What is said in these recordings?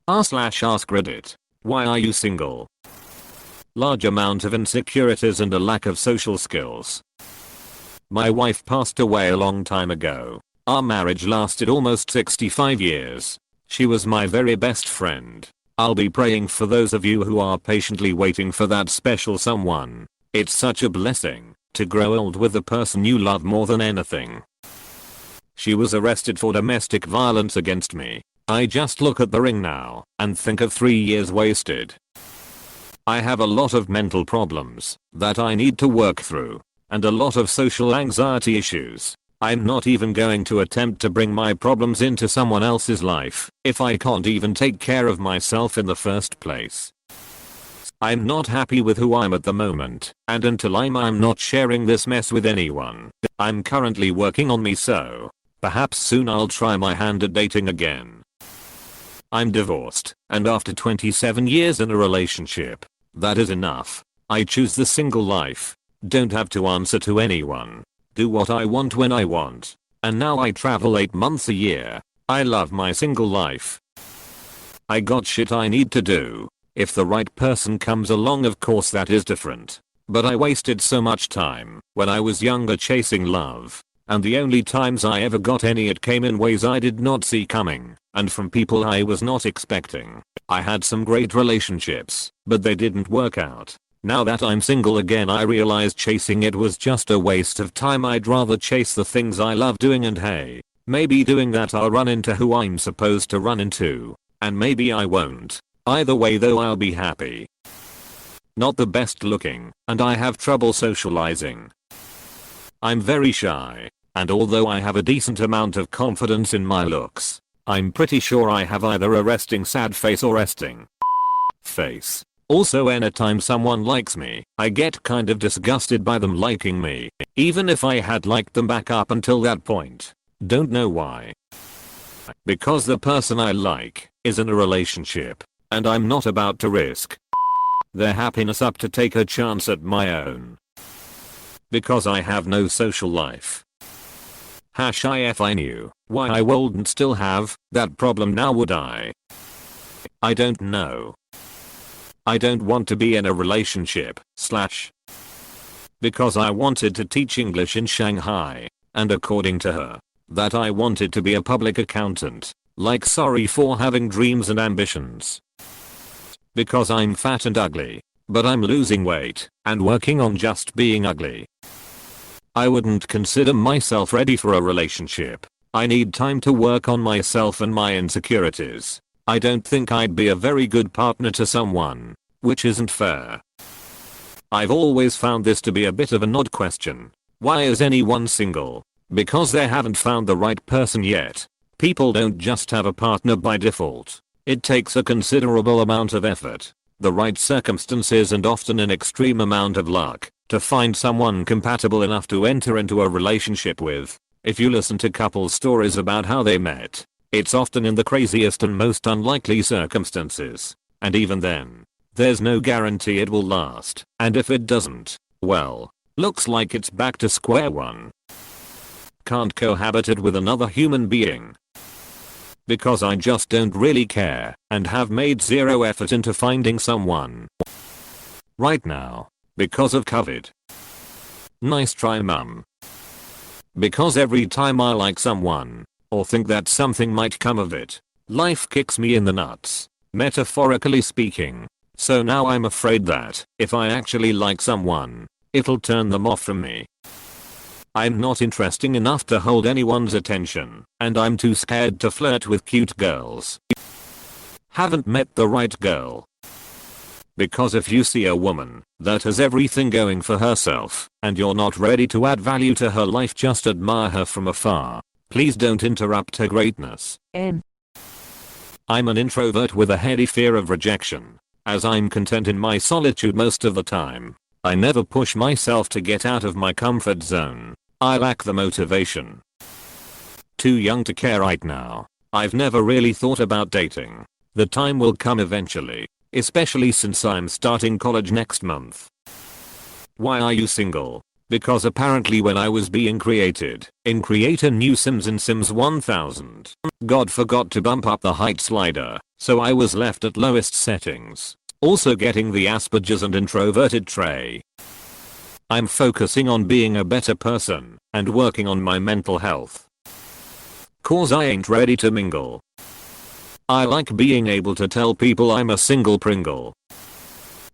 r/AskReddit. Why are you single? Large amount of insecurities and a lack of social skills. My wife passed away a long time ago. Our marriage lasted almost 65 years. She was my very best friend. I'll be praying for those of you who are patiently waiting for that special someone. It's such a blessing to grow old with the person you love more than anything. She was arrested for domestic violence against me. I just look at the ring now and think of 3 years wasted. I have a lot of mental problems that I need to work through and a lot of social anxiety issues. I'm not even going to attempt to bring my problems into someone else's life if I can't even take care of myself in the first place. I'm not happy with who I'm at the moment, and until I'm not sharing this mess with anyone. I'm currently working on me, so perhaps soon I'll try my hand at dating again. I'm divorced, and after 27 years in a relationship, that is enough. I choose the single life. Don't have to answer to anyone. Do what I want when I want. And now I travel 8 months a year. I love my single life. I got shit I need to do. If the right person comes along, of course that is different. But I wasted so much time when I was younger chasing love. And the only times I ever got any, it came in ways I did not see coming and from people I was not expecting. I had some great relationships, but they didn't work out. Now that I'm single again, I realize chasing it was just a waste of time. I'd rather chase the things I love doing, and hey, maybe doing that I'll run into who I'm supposed to run into. And maybe I won't. Either way though, I'll be happy. Not the best looking, and I have trouble socializing. I'm very shy, and although I have a decent amount of confidence in my looks, I'm pretty sure I have either a resting sad face or resting face. Also, anytime someone likes me, I get kind of disgusted by them liking me, even if I had liked them back up until that point. Don't know why. Because the person I like is in a relationship, and I'm not about to risk their happiness up to take a chance at my own. Because I have no social life. If I knew why I wouldn't still have that problem now, would I? I don't know. I don't want to be in a relationship, because I wanted to teach English in Shanghai, and according to her, that I wanted to be a public accountant. Like, sorry for having dreams and ambitions. Because I'm fat and ugly, but I'm losing weight and working on just being ugly. I wouldn't consider myself ready for a relationship. I need time to work on myself and my insecurities. I don't think I'd be a very good partner to someone, which isn't fair. I've always found this to be a bit of an odd question. Why is anyone single? Because they haven't found the right person yet. People don't just have a partner by default. It takes a considerable amount of effort, the right circumstances, and often an extreme amount of luck to find someone compatible enough to enter into a relationship with. If you listen to couple stories about how they met, it's often in the craziest and most unlikely circumstances. And even then, there's no guarantee it will last. And if it doesn't, well, looks like it's back to square one. Can't cohabit it with another human being. Because I just don't really care and have made zero effort into finding someone right now. Because of COVID. Nice try, mum. Because every time I like someone, or think that something might come of it, life kicks me in the nuts, metaphorically speaking. So now I'm afraid that if I actually like someone, it'll turn them off from me. I'm not interesting enough to hold anyone's attention, and I'm too scared to flirt with cute girls. Haven't met the right girl. Because if you see a woman that has everything going for herself, and you're not ready to add value to her life, just admire her from afar. Please don't interrupt her greatness. I'm an introvert with a heady fear of rejection, as I'm content in my solitude most of the time. I never push myself to get out of my comfort zone. I lack the motivation. Too young to care right now. I've never really thought about dating. The time will come eventually. Especially since I'm starting college next month. Why are you single? Because apparently when I was being created in Create a New Sims in Sims 1000, God forgot to bump up the height slider, so I was left at lowest settings. Also getting the Asperger's and introverted trait. I'm focusing on being a better person and working on my mental health. Cause I ain't ready to mingle. I like being able to tell people I'm a single Pringle.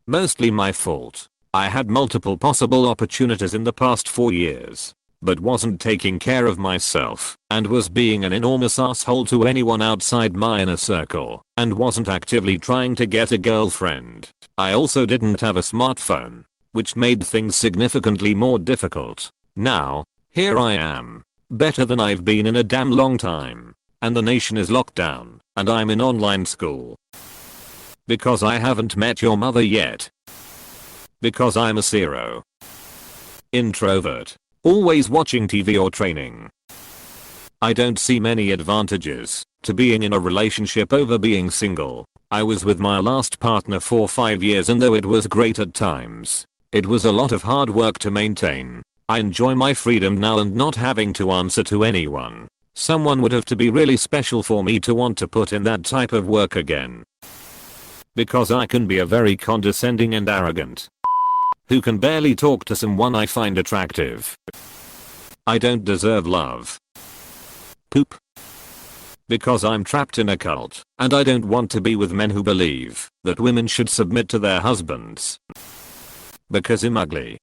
Mostly my fault. I had multiple possible opportunities in the past 4 years, but wasn't taking care of myself and was being an enormous asshole to anyone outside my inner circle and wasn't actively trying to get a girlfriend. I also didn't have a smartphone, which made things significantly more difficult. Now, here I am, better than I've been in a damn long time, and the nation is locked down, and I'm in online school. Because I haven't met your mother yet. Because I'm a zero. Introvert. Always watching TV or training. I don't see many advantages to being in a relationship over being single. I was with my last partner for 5 years, and though it was great at times, it was a lot of hard work to maintain. I enjoy my freedom now and not having to answer to anyone. Someone would have to be really special for me to want to put in that type of work again. Because I can be a very condescending and arrogant who can barely talk to someone I find attractive. I don't deserve love. Poop. Because I'm trapped in a cult, and I don't want to be with men who believe that women should submit to their husbands. Because I'm ugly.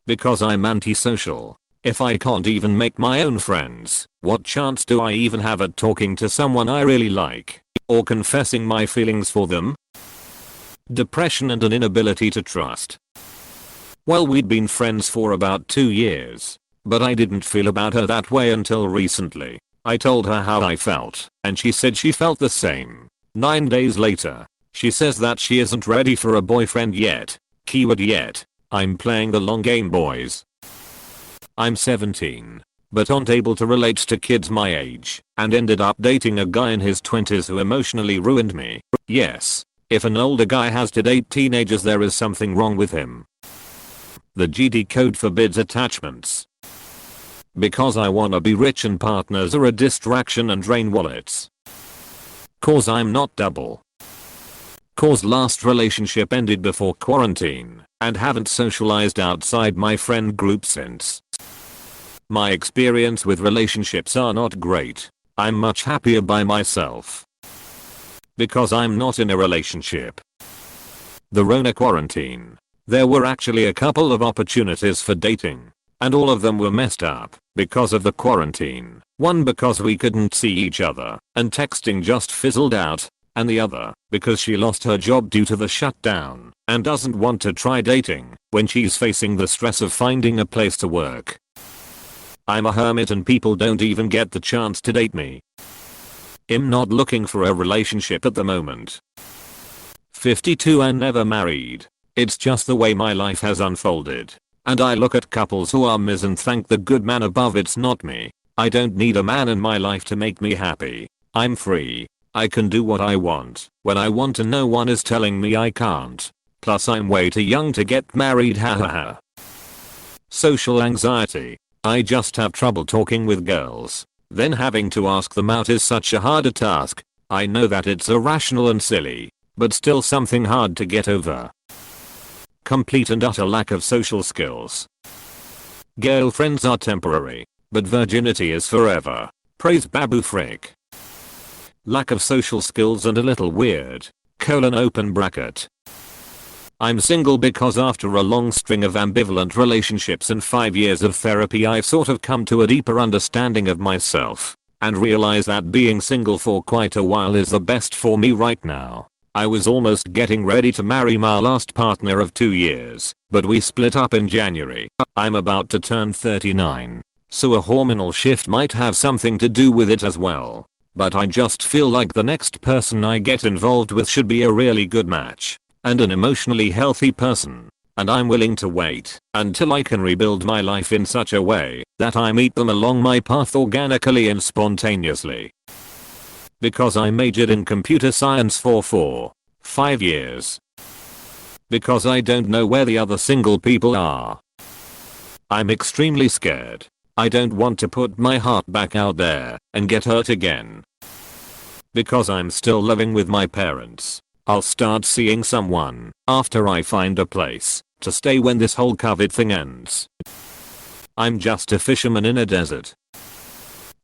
Because I'm antisocial. If I can't even make my own friends, what chance do I even have at talking to someone I really like, or confessing my feelings for them? Depression and an inability to trust. Well, we'd been friends for about 2 years, but I didn't feel about her that way until recently. I told her how I felt, and she said she felt the same. 9 days later, she says that she isn't ready for a boyfriend yet. Keyword yet. I'm playing the long game, boys. I'm 17, but aren't able to relate to kids my age, and ended up dating a guy in his 20s who emotionally ruined me. Yes, if an older guy has to date teenagers, there is something wrong with him. The GD code forbids attachments. Because I wanna be rich and partners are a distraction and drain wallets. Cause I'm not double. Cause last relationship ended before quarantine and haven't socialized outside my friend group since. My experience with relationships are not great. I'm much happier by myself. Because I'm not in a relationship. The Rona quarantine. There were actually a couple of opportunities for dating, and all of them were messed up because of the quarantine. One because we couldn't see each other and texting just fizzled out, and the other because she lost her job due to the shutdown and doesn't want to try dating when she's facing the stress of finding a place to work. I'm a hermit and people don't even get the chance to date me. I'm not looking for a relationship at the moment. 52 and never married. It's just the way my life has unfolded. And I look at couples who are Ms. and thank the good man above it's not me. I don't need a man in my life to make me happy. I'm free. I can do what I want when I want and no one is telling me I can't. Plus I'm way too young to get married, hahaha. Social anxiety. I just have trouble talking with girls. Then having to ask them out is such a harder task. I know that it's irrational and silly, but still something hard to get over. Complete and utter lack of social skills. Girlfriends are temporary, but virginity is forever. Praise Babu Frick. Lack of social skills and a little weird. Open bracket. I'm single because after a long string of ambivalent relationships and 5 years of therapy, I've sort of come to a deeper understanding of myself and realize that being single for quite a while is the best for me right now. I was almost getting ready to marry my last partner of 2 years, but we split up in January. I'm about to turn 39, so a hormonal shift might have something to do with it as well. But I just feel like the next person I get involved with should be a really good match and an emotionally healthy person, and I'm willing to wait until I can rebuild my life in such a way that I meet them along my path organically and spontaneously. Because I majored in computer science for 5 years. Because I don't know where the other single people are. I'm extremely scared. I don't want to put my heart back out there and get hurt again. Because I'm still living with my parents. I'll start seeing someone after I find a place to stay when this whole COVID thing ends. I'm just a fisherman in a desert.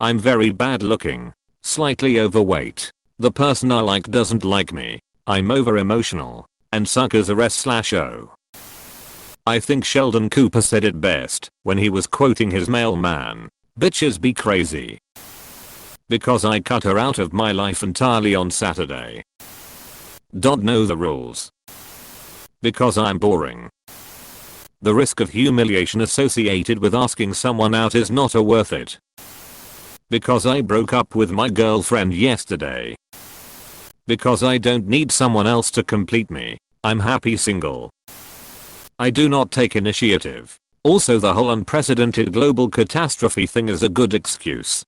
I'm very bad looking, slightly overweight. The person I like doesn't like me. I'm over emotional and suck as a S/O. I think Sheldon Cooper said it best when he was quoting his mailman. Bitches be crazy. Because I cut her out of my life entirely on Saturday. Don't know the rules. Because I'm boring. The risk of humiliation associated with asking someone out is not worth it. Because I broke up with my girlfriend yesterday. Because I don't need someone else to complete me. I'm happy single. I do not take initiative. Also, the whole unprecedented global catastrophe thing is a good excuse.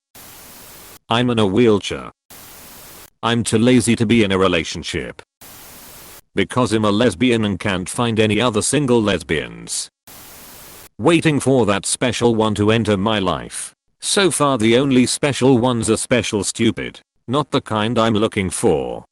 I'm in a wheelchair. I'm too lazy to be in a relationship. Because I'm a lesbian and can't find any other single lesbians. Waiting for that special one to enter my life. So far the only special ones are special stupid. Not the kind I'm looking for.